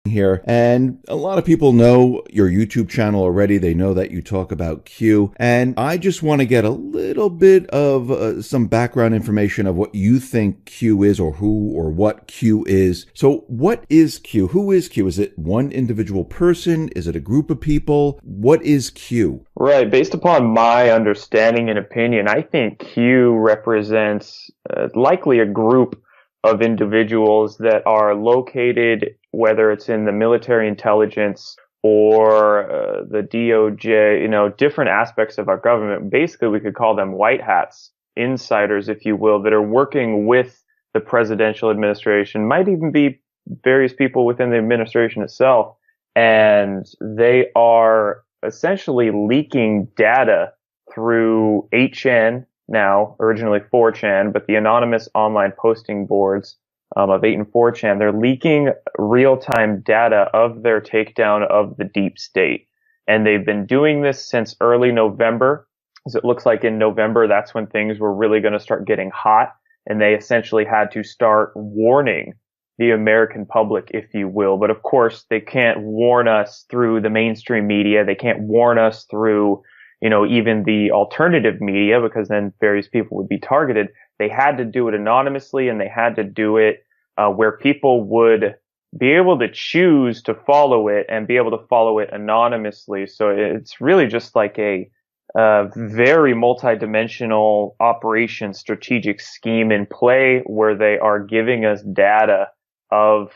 here, and a lot of people know your YouTube channel already. They know that you talk about Q, and I just want to get a little bit of some background information of what you think Q is, or who or what Q is. So what is Q? Who is Q? Is it one individual person? Is it a group of people? What is Q? Right. Based upon my understanding and opinion, I think Q represents likely a group of individuals that are located, whether it's in the military intelligence or the DOJ, different aspects of our government. Basically, we could call them white hats, insiders, if you will, that are working with the presidential administration, might even be various people within the administration itself. And they are essentially leaking data through 8chan, now originally 4chan, but the anonymous online posting boards of 8 and 4chan, they're leaking real-time data of their takedown of the deep state. And they've been doing this since early November, because it looks like in November, that's when things were really going to start getting hot. And they essentially had to start warning the American public, if you will. But of course, they can't warn us through the mainstream media. They can't warn us through, even the alternative media, because then various people would be targeted. They had to do it anonymously, and they had to do it where people would be able to choose to follow it and be able to follow it anonymously. So it's really just like a very multidimensional operation strategic scheme in play, where they are giving us data of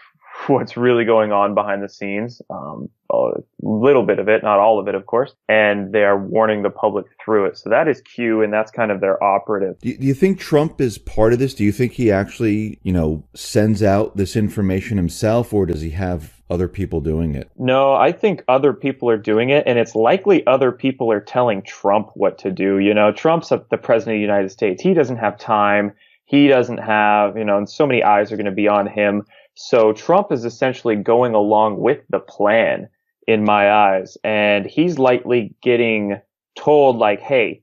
what's really going on behind the scenes, a little bit of it, not all of it, of course, and they are warning the public through it. So that is Q, and that's kind of their operative. Do you think Trump is part of this? Do you think he actually, sends out this information himself, or does he have other people doing it? No, I think other people are doing it, and it's likely other people are telling Trump what to do. Trump's the president of the United States. He doesn't have time. He doesn't have, and so many eyes are going to be on him. So Trump is essentially going along with the plan, in my eyes, and he's likely getting told, like, hey,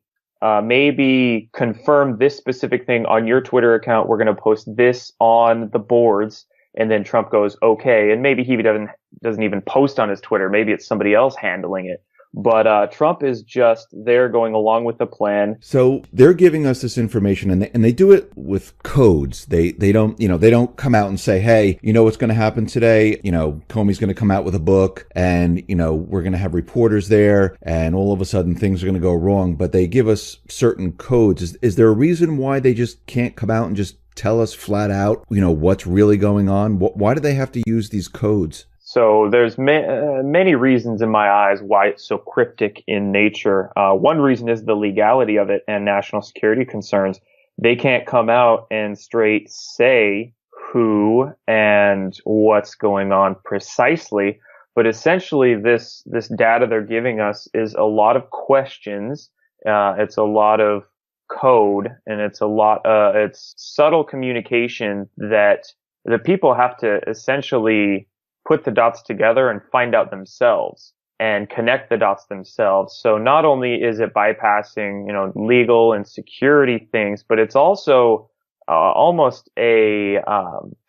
maybe confirm this specific thing on your Twitter account. We're going to post this on the boards. And then Trump goes, okay. And maybe he doesn't even post on his Twitter. Maybe it's somebody else handling it. But Trump is just there going along with the plan. So they're giving us this information, and they do it with codes. They don't come out and say, hey, you know what's going to happen today? Comey's going to come out with a book, and we're going to have reporters there, and all of a sudden things are going to go wrong. But they give us certain codes. Is there a reason why they just can't come out and just tell us flat out, what's really going on? Why do they have to use these codes? So there's many reasons in my eyes why it's so cryptic in nature. One reason is the legality of it and national security concerns. They can't come out and straight say who and what's going on precisely. But essentially, this data they're giving us is a lot of questions. It's a lot of code, and it's subtle communication that the people have to essentially put the dots together and find out themselves and connect the dots themselves. So not only is it bypassing, legal and security things, but it's also almost a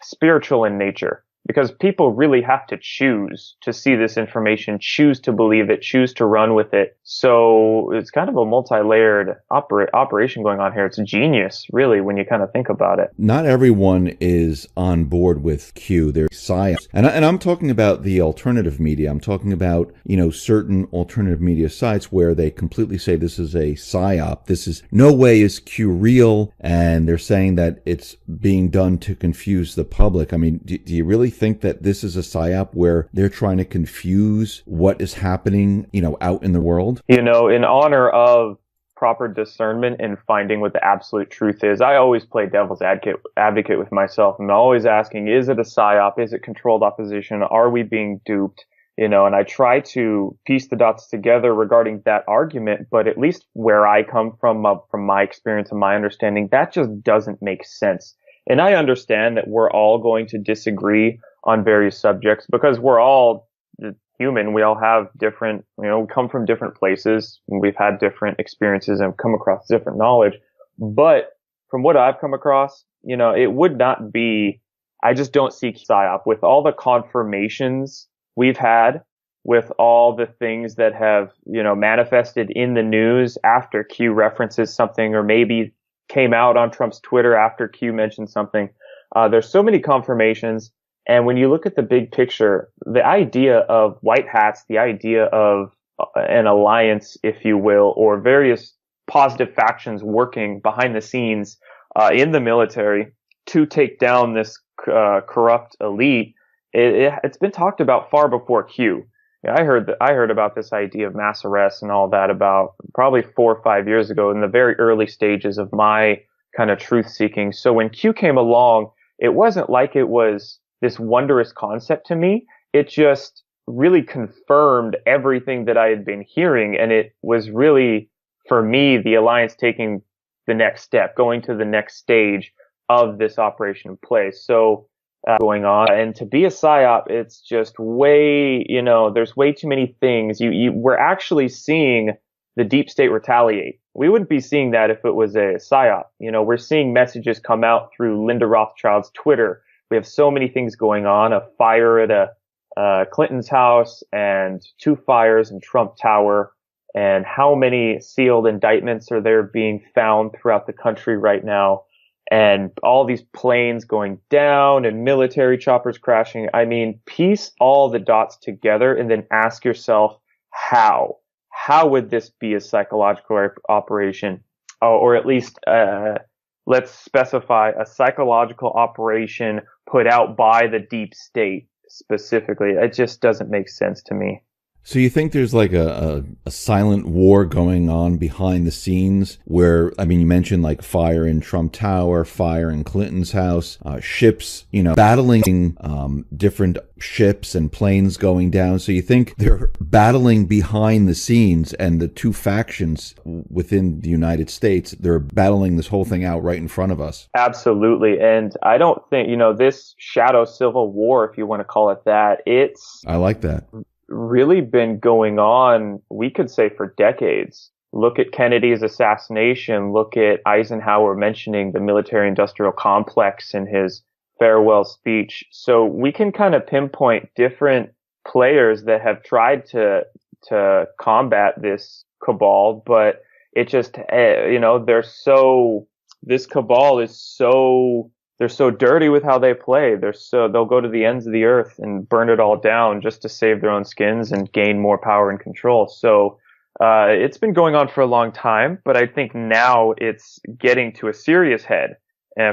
spiritual in nature, because people really have to choose to see this information, choose to believe it, choose to run with it. So it's kind of a multi-layered operation going on here. It's genius, really, when you kind of think about it. Not everyone is on board with Q. They're psyops. And I'm talking about the alternative media. I'm talking about, certain alternative media sites where they completely say this is a psyop. This is no way is Q real. And they're saying that it's being done to confuse the public. I mean, do you really think that this is a psyop where they're trying to confuse what is happening, out in the world? In honor of proper discernment and finding what the absolute truth is, I always play devil's advocate with myself. I'm always asking, is it a psyop? Is it controlled opposition? Are we being duped? And I try to piece the dots together regarding that argument, but at least where I come from my experience and my understanding, that just doesn't make sense. And I understand that we're all going to disagree on various subjects, because we're all human. We all have different, we come from different places. We've had different experiences and come across different knowledge. But from what I've come across, it would not be I just don't see PSYOP with all the confirmations we've had, with all the things that have, manifested in the news after Q references something, or maybe came out on Trump's Twitter after Q mentioned something. There's so many confirmations. And when you look at the big picture, the idea of white hats, the idea of an alliance, if you will, or various positive factions working behind the scenes in the military to take down this corrupt elite, it's been talked about far before Q. I heard about this idea of mass arrests and all that about probably 4 or 5 years ago, in the very early stages of my kind of truth seeking. So when Q came along, it wasn't like it was this wondrous concept to me. It just really confirmed everything that I had been hearing. And it was really, for me, the alliance taking the next step, going to the next stage of this operation in place. So going on, and to be a PSYOP, it's just way, there's way too many things. We're actually seeing the deep state retaliate. We wouldn't be seeing that if it was a PSYOP. We're seeing messages come out through Linda Rothschild's Twitter. We have so many things going on, a fire at Clinton's house, and 2 fires in Trump Tower, and how many sealed indictments are there being found throughout the country right now, and all these planes going down and military choppers crashing. I mean, piece all the dots together and then ask yourself, how would this be a psychological operation? Or at least, let's specify a psychological operation put out by the deep state specifically. It just doesn't make sense to me. So you think there's like a silent war going on behind the scenes where, you mentioned like fire in Trump Tower, fire in Clinton's house, ships, battling, different ships and planes going down. So you think they're battling behind the scenes, and the 2 factions within the United States, they're battling this whole thing out right in front of us. Absolutely. And I don't think, this shadow civil war, if you want to call it that, I like that. Really been going on, we could say, for decades. Look at Kennedy's assassination. Look at Eisenhower mentioning the military-industrial complex in his farewell speech. So we can kind of pinpoint different players that have tried to combat this cabal, but it just, this cabal is so, they're so dirty with how they play. They'll go to the ends of the earth and burn it all down just to save their own skins and gain more power and control. So, it's been going on for a long time, but I think now it's getting to a serious head,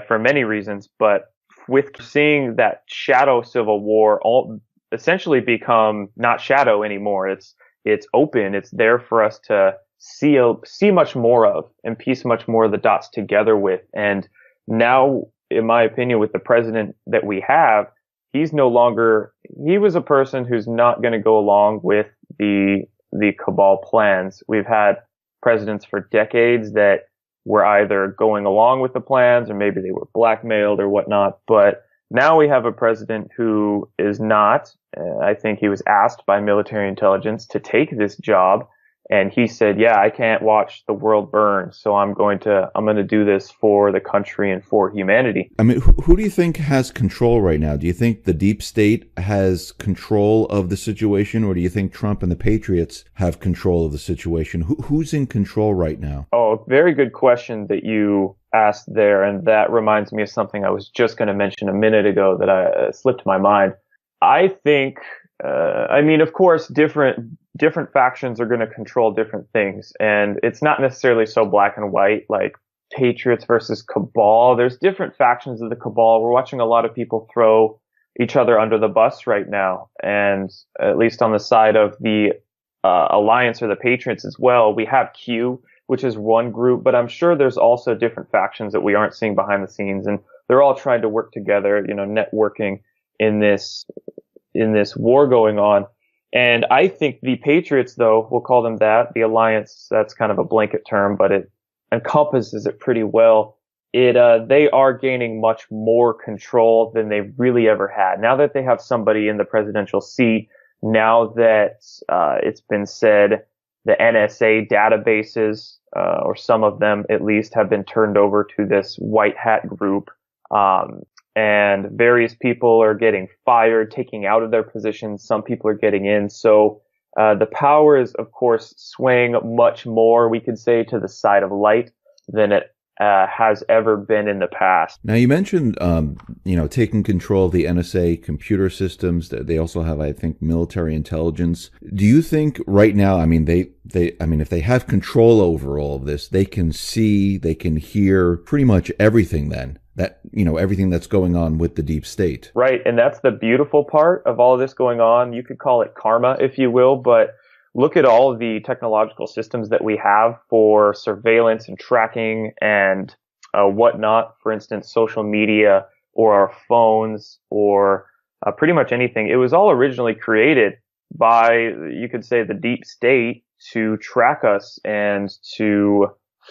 for many reasons. But with seeing that shadow civil war all essentially become not shadow anymore, it's open. It's there for us to see much more of and piece much more of the dots together with. And now, in my opinion, with the president that we have, he was a person who's not going to go along with the cabal plans. We've had presidents for decades that were either going along with the plans, or maybe they were blackmailed or whatnot. But now we have a president who is not. I think he was asked by military intelligence to take this job, and he said, "Yeah, I can't watch the world burn, so I'm going to do this for the country and for humanity." Who do you think has control right now? Do you think the deep state has control of the situation, or do you think Trump and the Patriots have control of the situation? Who's in control right now? Oh, very good question that you asked there, and that reminds me of something I was just going to mention a minute ago that slipped my mind. I think, of course, different factions are going to control different things, and it's not necessarily so black and white, like Patriots versus cabal. There's different factions of the cabal. We're watching a lot of people throw each other under the bus right now, and at least on the side of the alliance or the Patriots as well, we have Q, which is one group, but I'm sure there's also different factions that we aren't seeing behind the scenes, and they're all trying to work together, networking in this war going on. And I think the Patriots, though, we'll call them that, the alliance, that's kind of a blanket term, but it encompasses it pretty well. They are gaining much more control than they've really ever had. Now that they have somebody in the presidential seat, now that it's been said the NSA databases, or some of them at least, have been turned over to this white hat group, and various people are getting fired, taking out of their positions. Some people are getting in. So the power is, of course, swaying much more, we could say, to the side of light than it has ever been in the past. Now, you mentioned, taking control of the NSA computer systems. They also have, I think, military intelligence. Do you think right now, if they have control over all of this, they can see, they can hear pretty much everything then? Everything that's going on with the deep state. Right. And that's the beautiful part of all of this going on. You could call it karma, if you will, but look at all of the technological systems that we have for surveillance and tracking and whatnot. For instance, social media or our phones or pretty much anything. It was all originally created by, you could say, the deep state to track us and to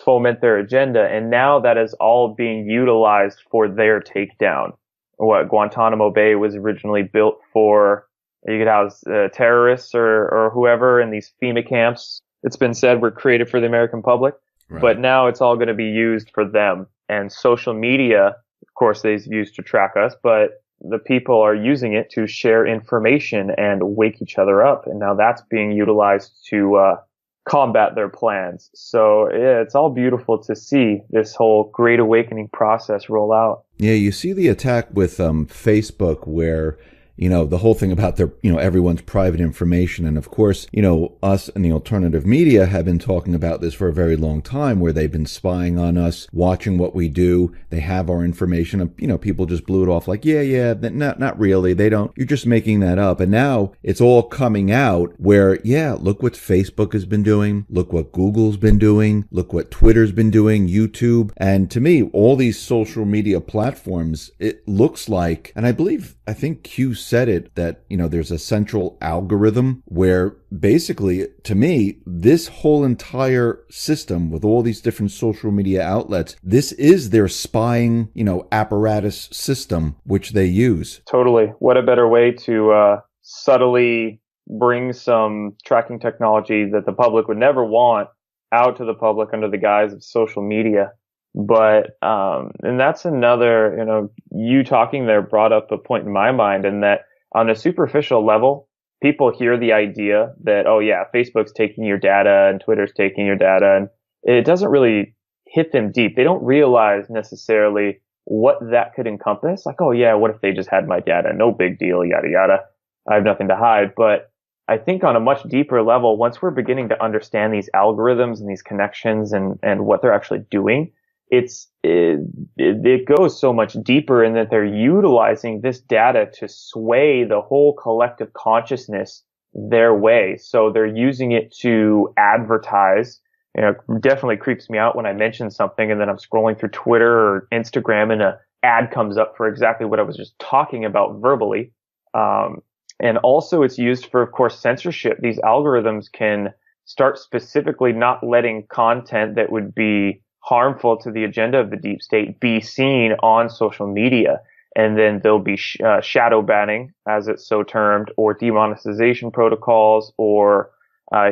foment their agenda. And now that is all being utilized for their takedown. What Guantanamo Bay was originally built for, you could house terrorists or whoever in these FEMA camps. It's been said were created for the American public, right. But now it's all going to be used for them. And social media, of course, they've used to track us, but the people are using it to share information and wake each other up. And now that's being utilized to combat their plans. So yeah, it's all beautiful to see this whole Great Awakening process roll out. Yeah, you see the attack with Facebook where, the whole thing about their, everyone's private information. And of course, us and the alternative media have been talking about this for a very long time, where they've been spying on us, watching what we do. They have our information. And, people just blew it off like, yeah, not really. They don't. You're just making that up. And now it's all coming out where, yeah, look what Facebook has been doing. Look what Google's been doing. Look what Twitter's been doing, YouTube. And to me, all these social media platforms, it looks like, and I think Q said it, that, there's a central algorithm where basically, to me, this whole entire system with all these different social media outlets, this is their spying, apparatus system, which they use. Totally. What a better way to subtly bring some tracking technology that the public would never want out to the public under the guise of social media. But, and that's another, you talking there brought up a point in my mind, and that on a superficial level, people hear the idea that, oh yeah, Facebook's taking your data and Twitter's taking your data, and it doesn't really hit them deep. They don't realize necessarily what that could encompass. Like, oh yeah, what if they just had my data? No big deal, yada yada. I have nothing to hide. But I think on a much deeper level, once we're beginning to understand these algorithms and these connections and what they're actually doing, it goes so much deeper in that they're utilizing this data to sway the whole collective consciousness their way. So they're using it to advertise. It definitely creeps me out when I mention something and then I'm scrolling through Twitter or Instagram and an ad comes up for exactly what I was just talking about verbally. And also it's used for, of course, censorship. These algorithms can start specifically not letting content that would be harmful to the agenda of the deep state be seen on social media. And then there'll be shadow banning, as it's so termed, or demonetization protocols, or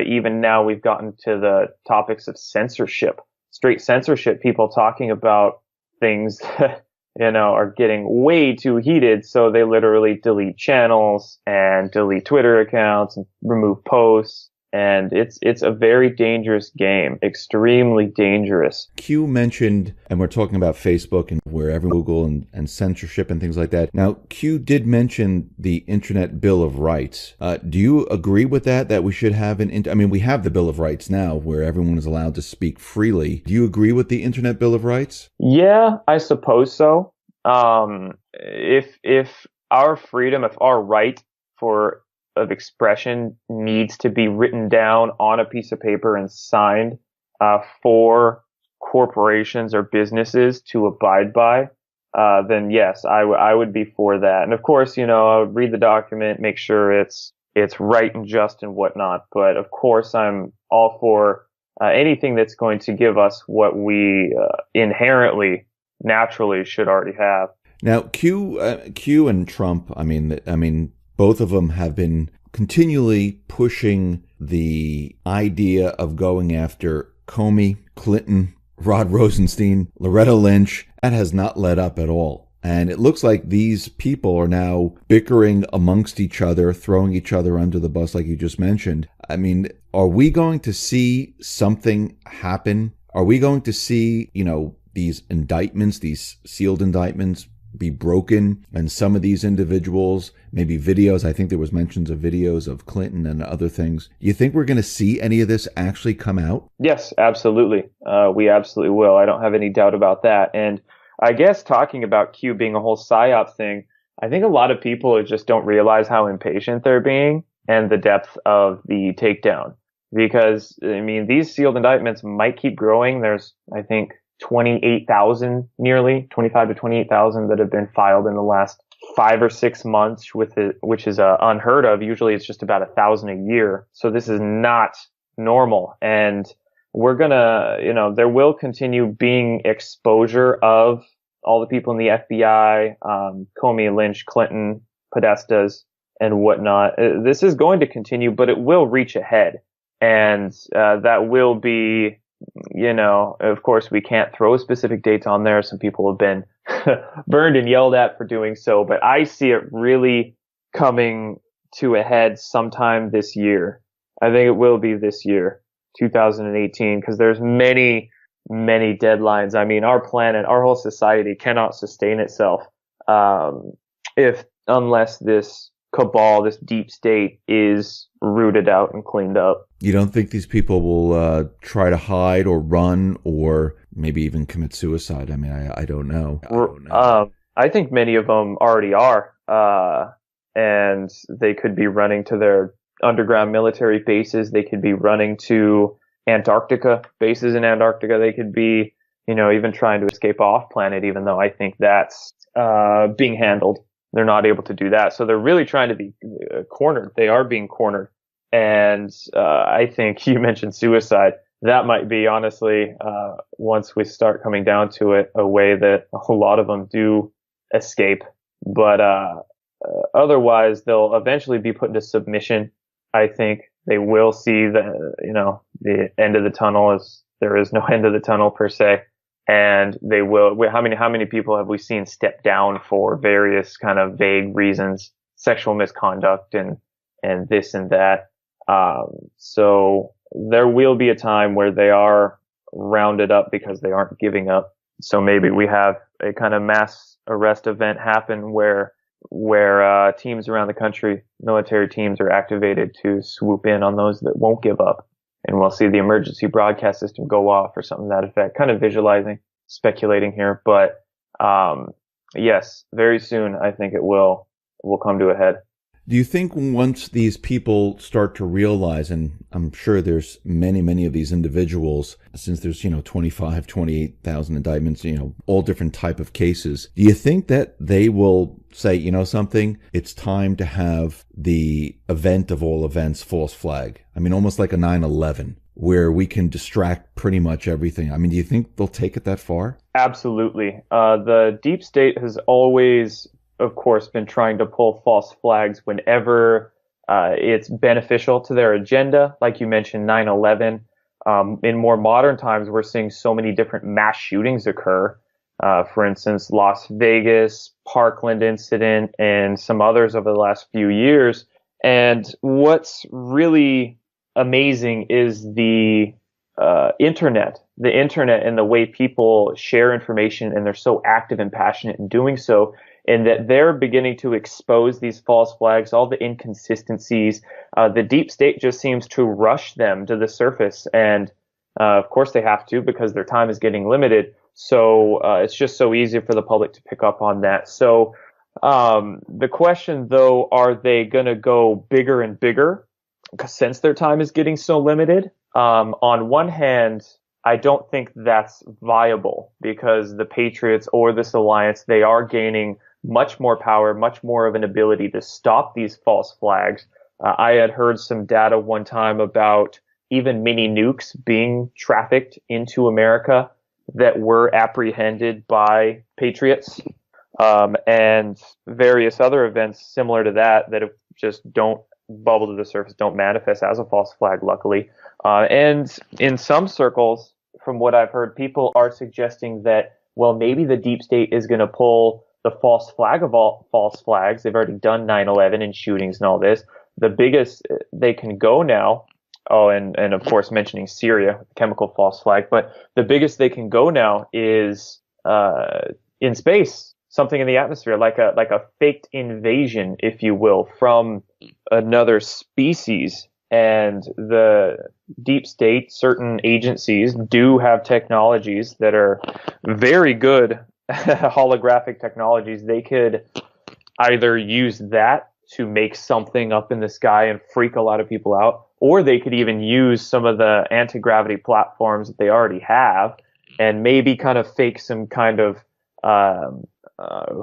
even now we've gotten to the topics of censorship, straight censorship, people talking about things that, are getting way too heated. So they literally delete channels and delete Twitter accounts and remove posts. And it's a very dangerous game, extremely dangerous. Q mentioned, and we're talking about Facebook and wherever Google and censorship and things like that. Now, Q did mention the Internet Bill of Rights. Do you agree with that we should have we have the Bill of Rights now where everyone is allowed to speak freely. Do you agree with the Internet Bill of Rights? Yeah, I suppose so. If our freedom, if our right of expression needs to be written down on a piece of paper and signed for corporations or businesses to abide by, then yes, I would be for that. And of course, I would read the document, make sure it's right and just and whatnot. But of course, I'm all for anything that's going to give us what we inherently, naturally should already have. Now, Q and Trump, both of them have been continually pushing the idea of going after Comey, Clinton, Rod Rosenstein, Loretta Lynch. That has not let up at all. And it looks like these people are now bickering amongst each other, throwing each other under the bus, like you just mentioned. I mean, are we going to see something happen? Are we going to see, these indictments, these sealed indictments be broken, and some of these individuals, maybe videos, I think there was mentions of videos of Clinton and other things. You think we're going to see any of this actually come out? Yes, absolutely. We absolutely will. I don't have any doubt about that. And I guess talking about Q being a whole psyop thing, I think a lot of people just don't realize how impatient they're being and the depth of the takedown. Because, I mean, these sealed indictments might keep growing. There's, I think, 28,000, nearly 25 to 28,000 that have been filed in the last 5 or 6 months, which is unheard of. Usually it's just about 1,000 a year. So this is not normal. And we're gonna, there will continue being exposure of all the people in the FBI, Comey, Lynch, Clinton, Podestas, and whatnot. This is going to continue, but it will reach a head. And that will be, of course, we can't throw specific dates on there. Some people have been burned and yelled at for doing so, but I see it really coming to a head sometime this year. I think it will be this year, 2018, because there's many, many deadlines. I mean, our planet, our whole society cannot sustain itself unless this cabal, this deep state, is rooted out and cleaned up. You don't think these people will try to hide or run or maybe even commit suicide? I mean, I don't know. I think many of them already are, and they could be running to their underground military bases. They could be running to Antarctica, bases in Antarctica. They could be, even trying to escape off planet, even though I think that's being handled. They're not able to do that. So they're really trying to be cornered. They are being cornered. And I think you mentioned suicide. That might be, honestly, once we start coming down to it, a way that a lot of them do escape. But otherwise, they'll eventually be put into submission. I think they will see the end of the tunnel, as there is no end of the tunnel per se. And they will. How many people have we seen step down for various kind of vague reasons, sexual misconduct and this and that? So there will be a time where they are rounded up because they aren't giving up. So maybe we have a kind of mass arrest event happen where teams around the country, military teams, are activated to swoop in on those that won't give up. And we'll see the emergency broadcast system go off or something to that effect. Kind of visualizing, speculating here. But yes, very soon I think it will come to a head. Do you think once these people start to realize, and I'm sure there's many, many of these individuals, since there's, 25, 28,000 indictments, all different type of cases, do you think that they will say, something, it's time to have the event of all events false flag? I mean, almost like a 9/11, where we can distract pretty much everything. I mean, do you think they'll take it that far? Absolutely. The deep state has always, of course, been trying to pull false flags whenever it's beneficial to their agenda. Like you mentioned, 9/11. In more modern times, we're seeing so many different mass shootings occur. For instance, Las Vegas, Parkland incident, and some others over the last few years. And what's really amazing is the internet and the way people share information, and they're so active and passionate in doing so, and that they're beginning to expose these false flags, all the inconsistencies. The deep state just seems to rush them to the surface. And of course they have to, because their time is getting limited. So it's just so easy for the public to pick up on that. So the question, though, are they going to go bigger and bigger since their time is getting so limited? On one hand, I don't think that's viable, because the Patriots or this alliance, they are gaining much more power, much more of an ability to stop these false flags. I had heard some data one time about even mini nukes being trafficked into America that were apprehended by Patriots, and various other events similar to that just don't bubble to the surface, don't manifest as a false flag, luckily. And in some circles, from what I've heard, people are suggesting that, well, maybe the deep state is going to pull the false flag of all false flags. They've already done 9/11 and shootings and all this. The biggest they can go now, oh, and of course mentioning Syria, chemical false flag, but the biggest they can go now is in space, something in the atmosphere, like a faked invasion, if you will, from another species. And the deep state, certain agencies do have technologies that are very good holographic technologies. They could either use that to make something up in the sky and freak a lot of people out, or they could even use some of the anti-gravity platforms that they already have and maybe kind of fake some kind of,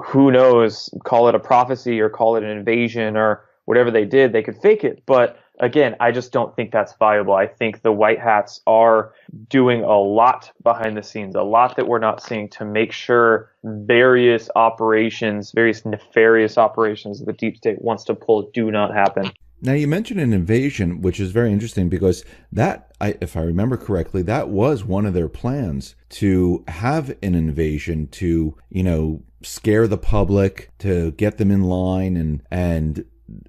who knows, call it a prophecy or call it an invasion or whatever they did. They could fake it. But again, I just don't think that's viable. I think the white hats are doing a lot behind the scenes, a lot that we're not seeing to make sure various operations, various nefarious operations that the deep state wants to pull do not happen. Now, you mentioned an invasion, which is very interesting because that, if I remember correctly, that was one of their plans, to have an invasion to, scare the public, to get them in line, and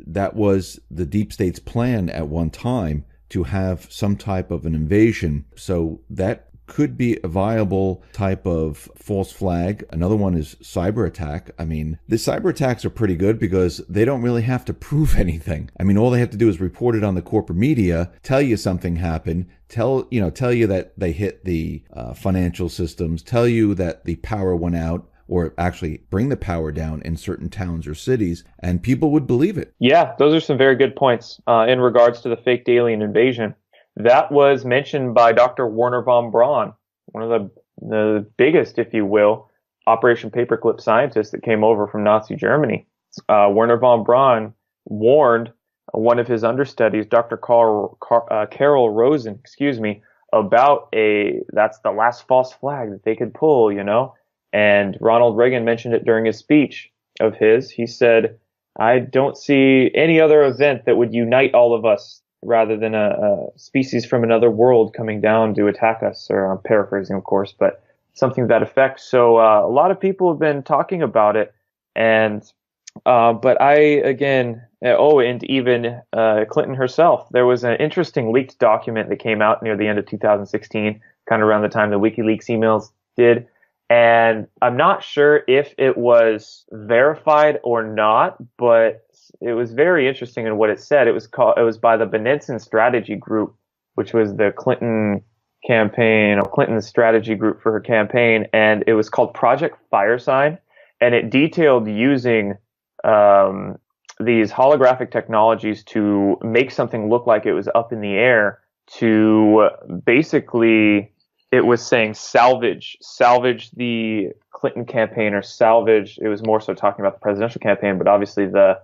that was the deep state's plan at one time, to have some type of an invasion. So that could be a viable type of false flag. Another one is cyber attack. I mean, the cyber attacks are pretty good because they don't really have to prove anything. I mean, all they have to do is report it on the corporate media, tell you something happened, tell you that they hit the financial systems, tell you that the power went out, or actually bring the power down in certain towns or cities, and people would believe it. Yeah, those are some very good points in regards to the faked alien invasion. That was mentioned by Dr. Werner von Braun, one of the biggest, if you will, Operation Paperclip scientists that came over from Nazi Germany. Werner von Braun warned one of his understudies, Dr. Carol Rosen, about that's the last false flag that they could pull, And Ronald Reagan mentioned it during his speech of his. He said, I don't see any other event that would unite all of us rather than a species from another world coming down to attack us. Or I'm paraphrasing, of course, but something to that effect. So a lot of people have been talking about it. And but and even Clinton herself. There was an interesting leaked document that came out near the end of 2016, kind of around the time the WikiLeaks emails did. And I'm not sure if it was verified or not, but it was very interesting in what it said. It was by the Benenson Strategy Group, which was the Clinton campaign, or Clinton's strategy group for her campaign. And it was called Project Firesign. And it detailed using these holographic technologies to make something look like it was up in the air, to basically, it was saying salvage the Clinton campaign, or salvage. It was more so talking about the presidential campaign, but obviously the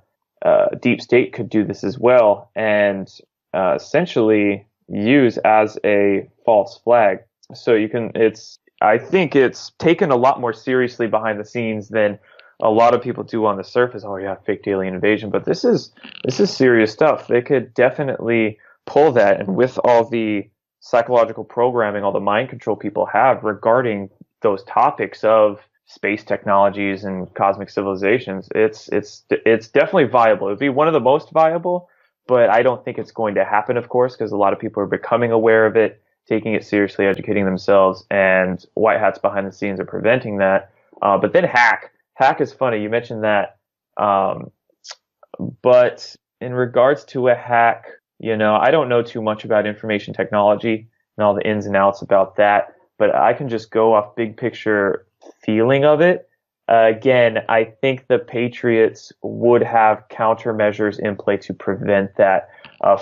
deep state could do this as well, and essentially use as a false flag. So I think it's taken a lot more seriously behind the scenes than a lot of people do on the surface. Oh yeah, fake alien invasion, but this is serious stuff. They could definitely pull that, and with all the psychological programming, all the mind control people have regarding those topics of space technologies and cosmic civilizations, it's definitely viable. It would be one of the most viable, but I don't think it's going to happen, of course, because a lot of people are becoming aware of it, taking it seriously, educating themselves, and white hats behind the scenes are preventing that. But then hack is funny. You mentioned that. But in regards to a hack, I don't know too much about information technology and all the ins and outs about that, but I can just go off big picture feeling of it. Again, I think the Patriots would have countermeasures in play to prevent that.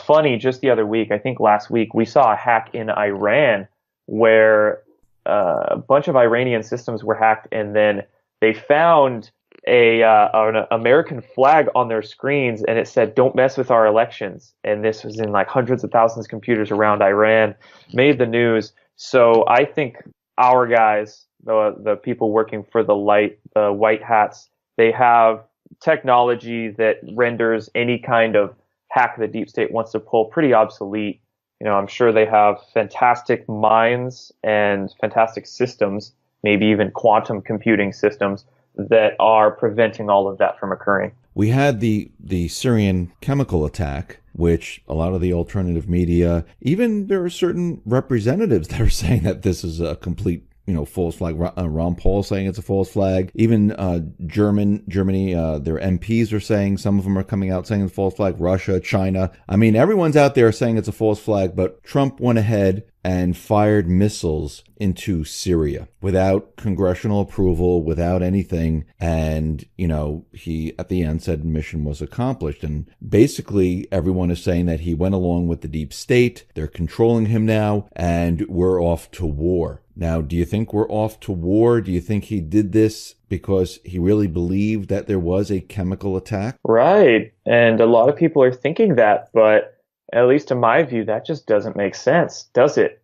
Funny, just the other week, I think last week, we saw a hack in Iran where a bunch of Iranian systems were hacked, and then they found an American flag on their screens, and it said, "Don't mess with our elections." And this was in like hundreds of thousands of computers around Iran, made the news. So I think our guys, the people working for the white hats, they have technology that renders any kind of hack the deep state wants to pull pretty obsolete. I'm sure they have fantastic minds and fantastic systems, maybe even quantum computing systems, that are preventing all of that from occurring. We had the Syrian chemical attack, which a lot of the alternative media, even there are certain representatives that are saying that this is a complete false flag. Ron Paul saying it's a false flag. Even Germany, their MPs are saying, some of them are coming out saying it's a false flag. Russia, China. I mean, everyone's out there saying it's a false flag, but Trump went ahead and fired missiles into Syria without congressional approval, without anything. And, he at the end said mission was accomplished. And basically everyone is saying that he went along with the deep state. They're controlling him now, and we're off to war. Now, do you think we're off to war? Do you think he did this because he really believed that there was a chemical attack? Right. And a lot of people are thinking that, but at least in my view, that just doesn't make sense, does it?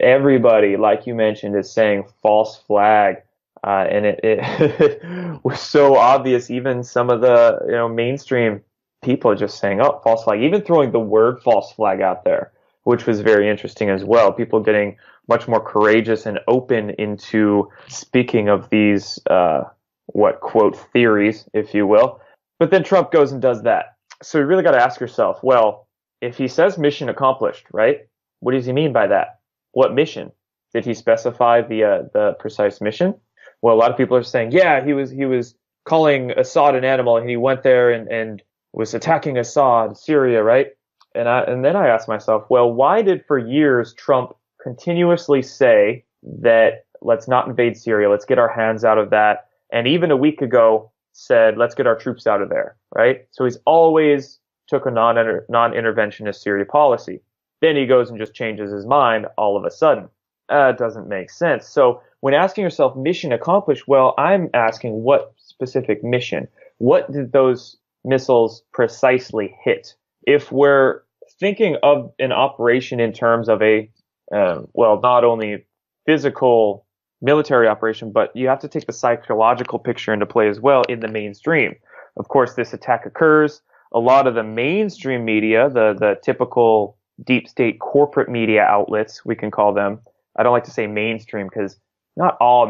Everybody, like you mentioned, is saying false flag. And it was so obvious. Even some of the, mainstream people are just saying, oh, false flag, even throwing the word false flag out there, which was very interesting as well. People getting much more courageous and open into speaking of these, quote, theories, if you will. But then Trump goes and does that. So you really got to ask yourself, well, if he says mission accomplished, right? What does he mean by that? What mission? Did he specify the precise mission? Well, a lot of people are saying, yeah, he was calling Assad an animal, and he went there and was attacking Assad, Syria, right? And then I asked myself, well, why did for years Trump continuously say that let's not invade Syria, let's get our hands out of that, and even a week ago said let's get our troops out of there, right? So he's always took a non-interventionist Syria policy. Then he goes and just changes his mind all of a sudden. It doesn't make sense. So when asking yourself mission accomplished, well, I'm asking what specific mission? What did those missiles precisely hit? If we're thinking of an operation in terms of a, not only physical military operation, but you have to take the psychological picture into play as well in the mainstream. Of course, this attack occurs. A lot of the mainstream media, the typical deep state corporate media outlets, we can call them. I don't like to say mainstream because not all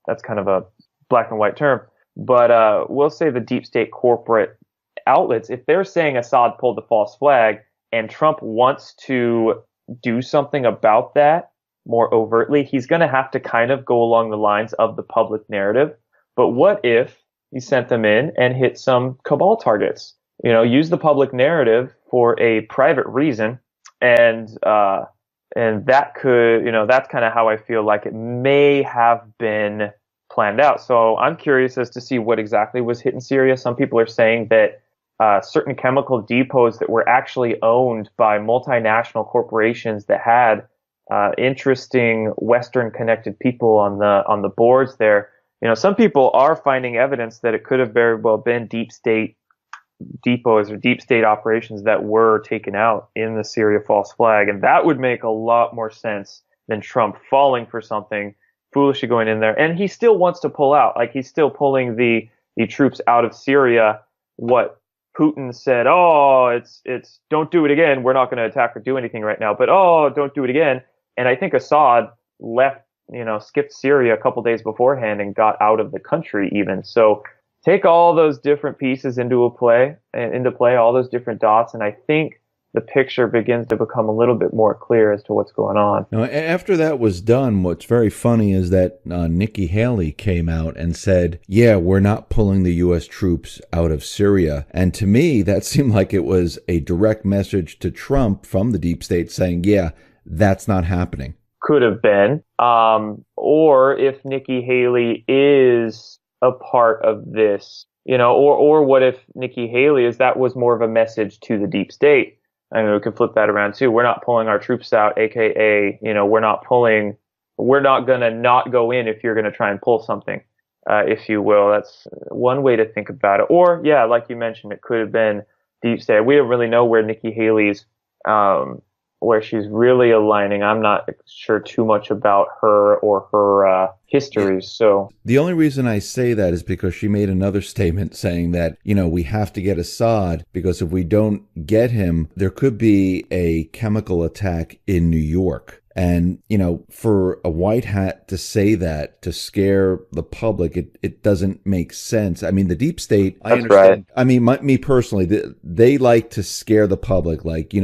that's kind of a black and white term. But we'll say the deep state corporate outlets, if they're saying Assad pulled the false flag and Trump wants to do something about that more overtly, he's going to have to kind of go along the lines of the public narrative. But what if he sent them in and hit some cabal targets? Use the public narrative for a private reason, and that could, that's kind of how I feel like it may have been planned out. So I'm curious as to see what exactly was hit in Syria. Some people are saying that certain chemical depots that were actually owned by multinational corporations that had interesting Western connected people on the boards there. Some people are finding evidence that it could have very well been deep state depots or deep state operations that were taken out in the Syria false flag. And that would make a lot more sense than Trump falling for something, foolishly going in there. And he still wants to pull out, like he's still pulling the troops out of Syria. What Putin said, it's don't do it again. We're not going to attack or do anything right now, but don't do it again. And I think Assad left, skipped Syria a couple days beforehand and got out of the country even. So take all those different pieces into play, all those different dots, and I think the picture begins to become a little bit more clear as to what's going on. Now, after that was done, what's very funny is that Nikki Haley came out and said, yeah, we're not pulling the U.S. troops out of Syria. And to me, that seemed like it was a direct message to Trump from the deep state saying, yeah, that's not happening. Could have been. Or if Nikki Haley is a part of this, or what if Nikki Haley that was more of a message to the deep state? I mean, we could flip that around too. We're not pulling our troops out, aka, we're not going to not go in if you're going to try and pull something, if you will. That's one way to think about it. Or, yeah, like you mentioned, it could have been deep state. We don't really know where Nikki Haley's, where she's really aligning. I'm not sure too much about her or her history. So the only reason I say that is because she made another statement saying that, we have to get Assad because if we don't get him, there could be a chemical attack in New York. And, for a white hat to say that, to scare the public, it doesn't make sense. I mean, the deep state, I That's right. understand. I mean, me personally, they like to scare the public, like,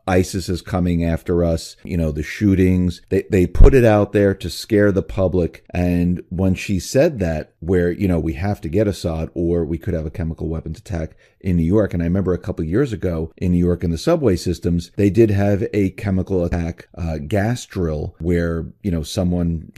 ISIS is coming after us, the shootings. They put it out there to scare the public. And when she said that, where, we have to get Assad or we could have a chemical weapons attack in New York. And I remember a couple of years ago in New York in the subway systems, they did have a chemical attack gas drill where, someone,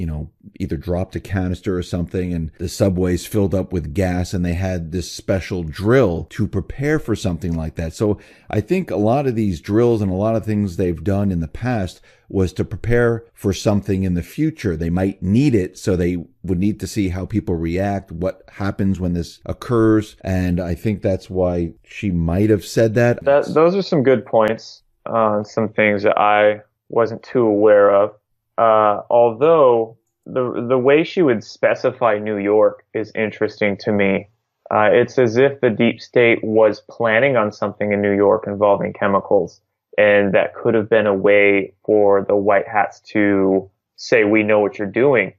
either dropped a canister or something and the subways filled up with gas and they had this special drill to prepare for something like that. So I think a lot of these drills and a lot of things they've done in the past was to prepare for something in the future. They might need it, so they would need to see how people react, what happens when this occurs. And I think that's why she might have said that. Those are some good points on some things that I wasn't too aware of. Although the way she would specify New York is interesting to me. It's as if the deep state was planning on something in New York involving chemicals. And that could have been a way for the white hats to say, we know what you're doing,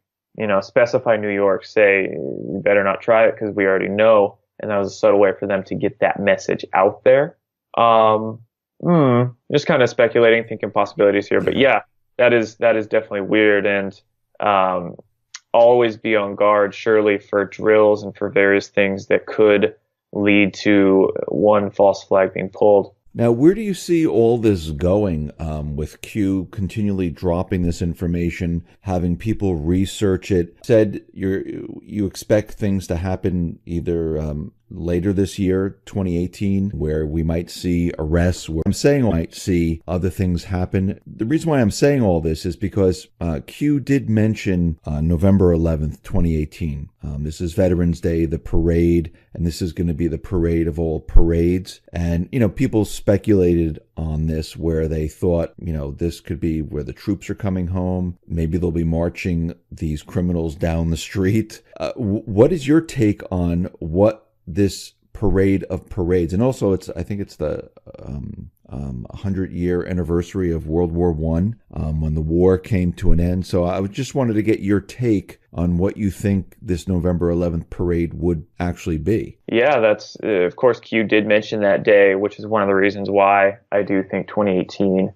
specify New York, say, you better not try it because we already know. And that was a subtle way for them to get that message out there. Just kind of speculating, thinking possibilities here. But yeah, that is definitely weird. And, always be on guard, surely, for drills and for various things that could lead to one false flag being pulled. Now, where do you see all this going with Q continually dropping this information, having people research it? Said you expect things to happen either later this year, 2018, where we might see arrests, where I'm saying we might see other things happen. The reason why I'm saying all this is because Q did mention November 11th, 2018. This is Veterans Day, the parade, and this is going to be the parade of all parades. And, people speculated on this where they thought, this could be where the troops are coming home. Maybe they'll be marching these criminals down the street. What is your take on what this parade of parades, and also I think it's the 100-year anniversary of World War I, when the war came to an end. So I just wanted to get your take on what you think this November 11th parade would actually be. Yeah, that's of course Q did mention that day, which is one of the reasons why I do think 2018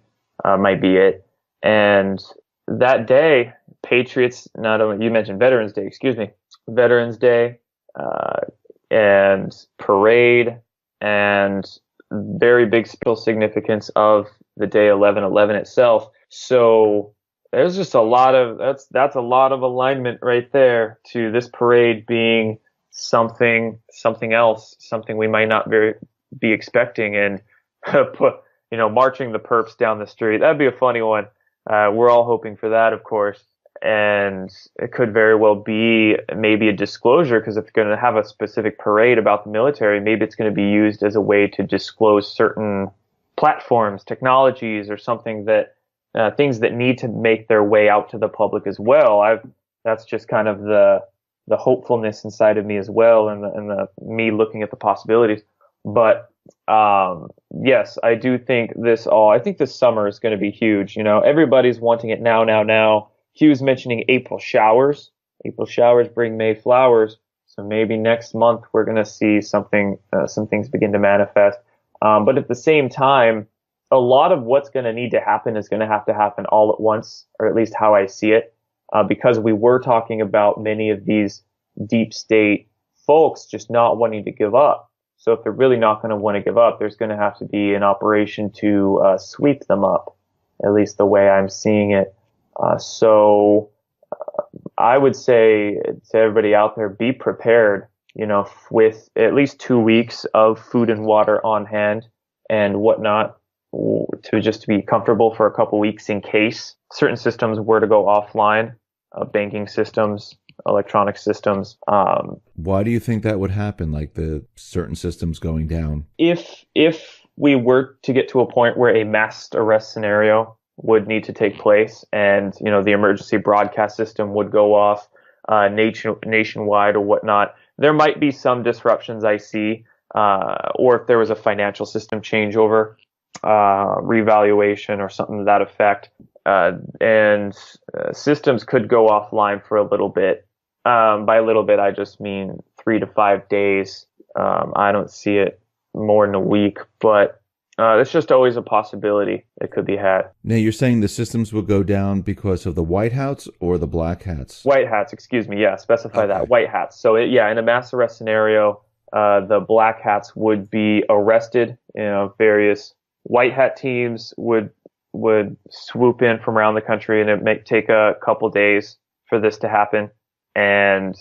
might be it. And that day, Patriots, not only, you mentioned Veterans Day, Veterans Day, and parade, and very big significance of the day 11/11 itself. So there's just a lot of that's a lot of alignment right there to this parade being something else, something we might not be expecting, and marching the perps down the street. That'd be a funny one. We're all hoping for that, of course. And it could very well be maybe a disclosure, because if they're going to have a specific parade about the military, maybe it's going to be used as a way to disclose certain platforms, technologies, or something that things that need to make their way out to the public as well. That's just kind of the hopefulness inside of me as well, and the me looking at the possibilities. But yes, I do think I think this summer is going to be huge. Everybody's wanting it now. Q's mentioning April showers. April showers bring May flowers. So maybe next month we're going to see some things begin to manifest. But at the same time, a lot of what's going to need to happen is going to have to happen all at once, or at least how I see it, because we were talking about many of these deep state folks just not wanting to give up. So if they're really not going to want to give up, there's going to have to be an operation to sweep them up, at least the way I'm seeing it. So I would say to everybody out there, be prepared, with at least 2 weeks of food and water on hand and whatnot, to be comfortable for a couple weeks in case certain systems were to go offline, banking systems, electronic systems. Why do you think that would happen, like the certain systems going down? If we were to get to a point where a mass arrest scenario would need to take place, and the emergency broadcast system would go off nationwide or whatnot, there might be some disruptions I see, or if there was a financial system changeover, revaluation or something to that effect, and systems could go offline for a little bit. By a little bit, I just mean 3 to 5 days. I don't see it more than a week, but it's just always a possibility it could be had. Now, you're saying the systems will go down because of the white hats or the black hats? White hats, excuse me. Yeah, specify Okay. that. White hats. So, yeah, in a mass arrest scenario, the black hats would be arrested. Various white hat teams would swoop in from around the country, and it may take a couple days for this to happen. And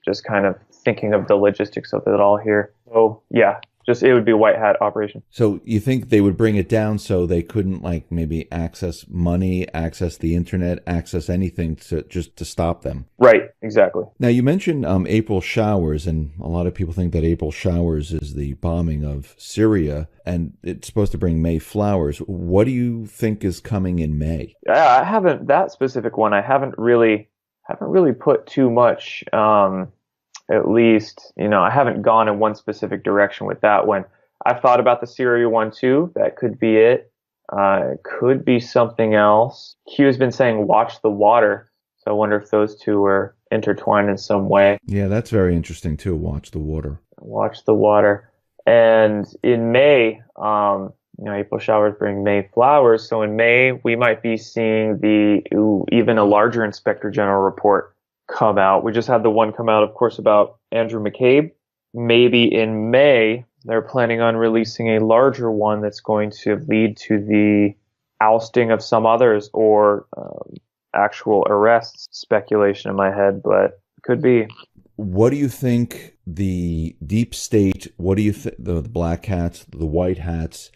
just kind of thinking of the logistics of it all here. So yeah, it would be a white hat operation. So you think they would bring it down so they couldn't like maybe access money, access the internet, access anything to stop them? Right, exactly. Now you mentioned April showers, and a lot of people think that April showers is the bombing of Syria, and it's supposed to bring May flowers. What do you think is coming in May? I haven't that specific one. I haven't really put too much. At least, I haven't gone in one specific direction with that one. I've thought about the Syria one too. That could be it. It could be something else. Q has been saying watch the water. So I wonder if those two are intertwined in some way. Yeah, that's very interesting too. Watch the water. Watch the water. And in May, April showers bring May flowers. So in May, we might be seeing even a larger Inspector General report come out. We just had the one come out, of course, about Andrew McCabe. Maybe in May, they're planning on releasing a larger one that's going to lead to the ousting of some others or actual arrests. Speculation in my head, but could be. What do you think the deep state, what do you think the black hats, the white hats,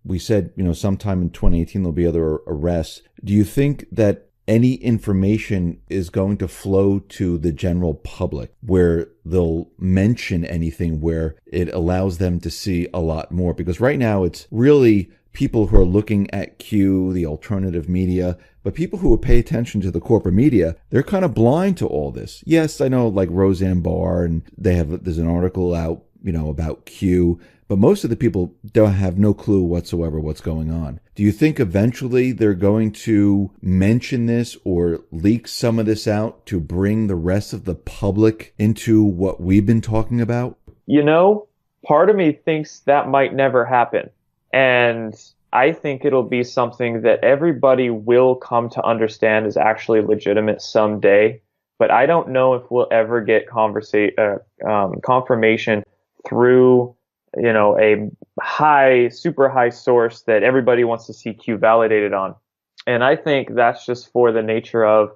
we said, sometime in 2018 there'll be other arrests. Do you think that any information is going to flow to the general public where they'll mention anything where it allows them to see a lot more? Because right now it's really people who are looking at Q, the alternative media, but people who pay attention to the corporate media, they're kind of blind to all this. Yes, I know like Roseanne Barr, and there's an article out, about Q, but most of the people don't have no clue whatsoever what's going on. Do you think eventually they're going to mention this or leak some of this out to bring the rest of the public into what we've been talking about? Part of me thinks that might never happen. And I think it'll be something that everybody will come to understand is actually legitimate someday. But I don't know if we'll ever get confirmation through a super high source that everybody wants to see Q validated on. And I think that's just for the nature of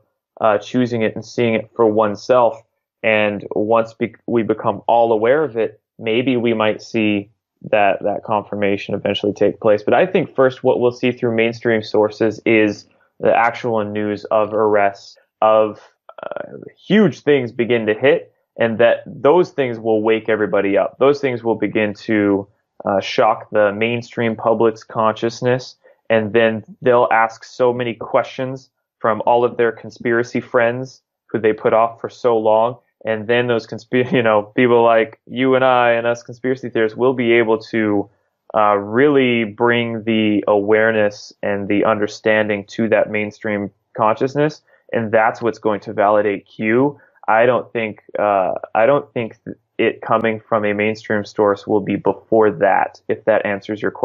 choosing it and seeing it for oneself. And once we become all aware of it, maybe we might see that confirmation eventually take place. But I think first what we'll see through mainstream sources is the actual news of arrests, of huge things begin to hit, and that those things will wake everybody up. Those things will begin to shock the mainstream public's consciousness, and then they'll ask so many questions from all of their conspiracy friends who they put off for so long. And then those people like you and I and us conspiracy theorists will be able to really bring the awareness and the understanding to that mainstream consciousness, and that's what's going to validate Q. I don't think it coming from a mainstream source will be before that, if that answers your question.